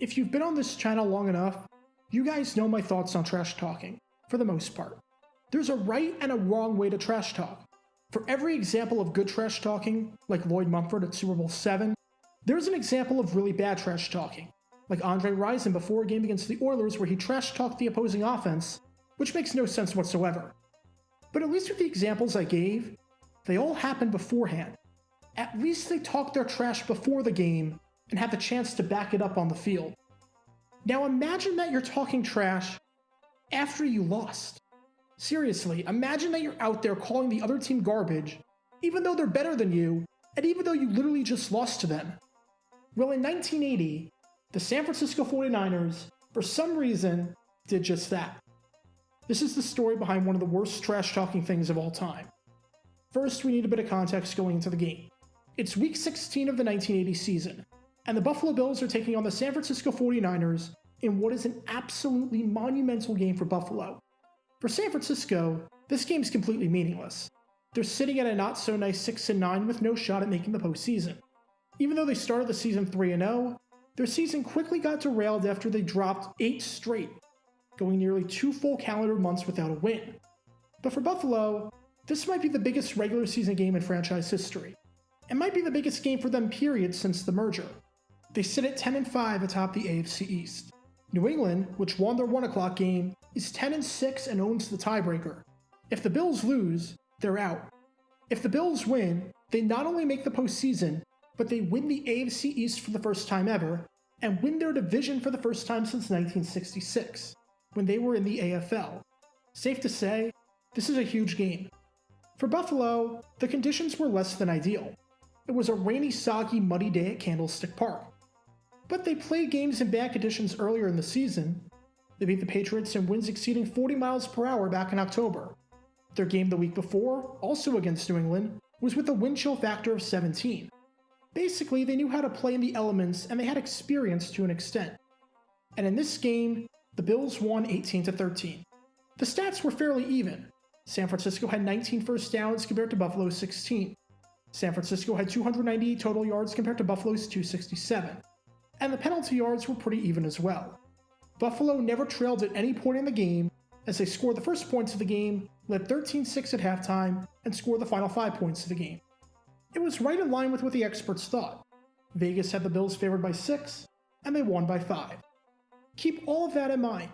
if you've been on this channel long enough, you guys know my thoughts on trash talking, for the most part. There's a right and a wrong way to trash talk. For every example of good trash talking, like Lloyd Mumford at Super Bowl VII, there's an example of really bad trash talking, like Andre Rison before a game against the Oilers where he trash talked the opposing offense, which makes no sense whatsoever. But at least with the examples I gave, they all happened beforehand. At least they talked their trash before the game and had the chance to back it up on the field. Now imagine that you're talking trash after you lost. Seriously, imagine that you're out there calling the other team garbage, even though they're better than you, and even though you literally just lost to them. Well, in 1980, the San Francisco 49ers, for some reason, did just that. This is the story behind one of the worst trash-talking things of all time. First, we need a bit of context going into the game. It's Week 16 of the 1980 season, and the Buffalo Bills are taking on the San Francisco 49ers in what is an absolutely monumental game for Buffalo. For San Francisco, this game is completely meaningless. They're sitting at a not-so-nice 6-9 with no shot at making the postseason. Even though they started the season 3-0, their season quickly got derailed after they dropped 8 straight, going nearly 2 full calendar months without a win. But for Buffalo, this might be the biggest regular season game in franchise history. It might be the biggest game for them period since the merger. They sit at 10-5 atop the AFC East. New England, which won their 1 o'clock game, is 10-6 and owns the tiebreaker. If the Bills lose, they're out. If the Bills win, they not only make the postseason, but they win the AFC East for the first time ever, and win their division for the first time since 1966, when they were in the AFL. Safe to say, this is a huge game. For Buffalo, the conditions were less than ideal. It was a rainy, soggy, muddy day at Candlestick Park. But they played games in bad conditions earlier in the season. They beat the Patriots in winds exceeding 40 miles per hour back in October. Their game the week before, also against New England, was with a wind chill factor of 17. Basically, they knew how to play in the elements and they had experience to an extent. And in this game, the Bills won 18-13. The stats were fairly even. San Francisco had 19 first downs compared to Buffalo's 16. San Francisco had 298 total yards compared to Buffalo's 267. And the penalty yards were pretty even as well. Buffalo never trailed at any point in the game, as they scored the first points of the game, led 13-6 at halftime, and scored the final 5 points of the game. It was right in line with what the experts thought. Vegas had the Bills favored by 6, and they won by 5. Keep all of that in mind.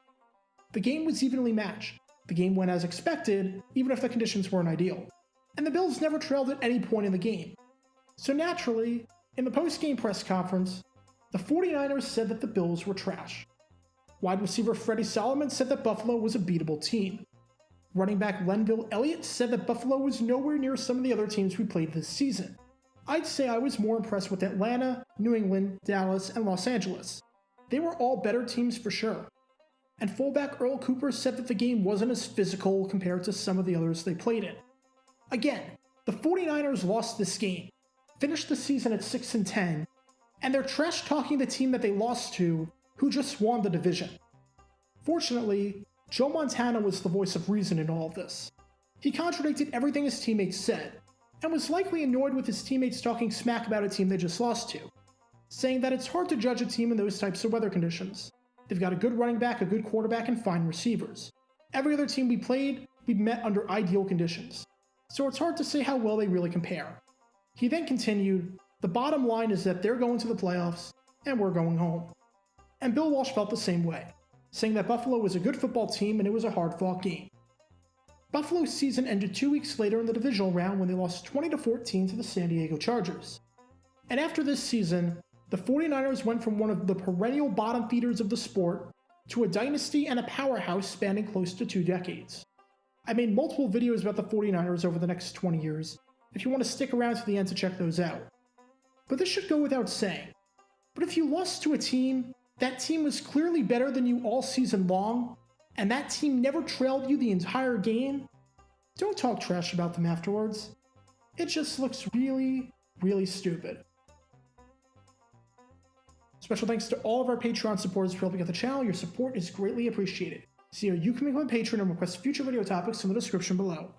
The game was evenly matched. The game went as expected, even if the conditions weren't ideal. And the Bills never trailed at any point in the game. So naturally, in the post-game press conference, the 49ers said that the Bills were trash. Wide receiver Freddie Solomon said that Buffalo was a beatable team. Running back Lenville Elliott said that Buffalo was nowhere near some of the other teams we played this season. I'd say I was more impressed with Atlanta, New England, Dallas, and Los Angeles. They were all better teams for sure. And fullback Earl Cooper said that the game wasn't as physical compared to some of the others they played in. Again, the 49ers lost this game, finished the season at 6-10, and they're trash-talking the team that they lost to, who just won the division. Fortunately, Joe Montana was the voice of reason in all of this. He contradicted everything his teammates said, and was likely annoyed with his teammates talking smack about a team they just lost to, saying that it's hard to judge a team in those types of weather conditions. They've got a good running back, a good quarterback, and fine receivers. Every other team we played, we met under ideal conditions. So it's hard to say how well they really compare. He then continued, the bottom line is that they're going to the playoffs, and we're going home. And Bill Walsh felt the same way, saying that Buffalo was a good football team and it was a hard-fought game. Buffalo's season ended 2 weeks later in the divisional round when they lost 20-14 to the San Diego Chargers. And after this season, the 49ers went from one of the perennial bottom feeders of the sport to a dynasty and a powerhouse spanning close to 2 decades. I made multiple videos about the 49ers over the next 20 years, if you want to stick around to the end to check those out. But this should go without saying. But if you lost to a team, that team was clearly better than you all season long, and that team never trailed you the entire game, don't talk trash about them afterwards. It just looks really, really stupid. Special thanks to all of our Patreon supporters for helping out the channel. Your support is greatly appreciated. See how you can become a patron and request future video topics in the description below.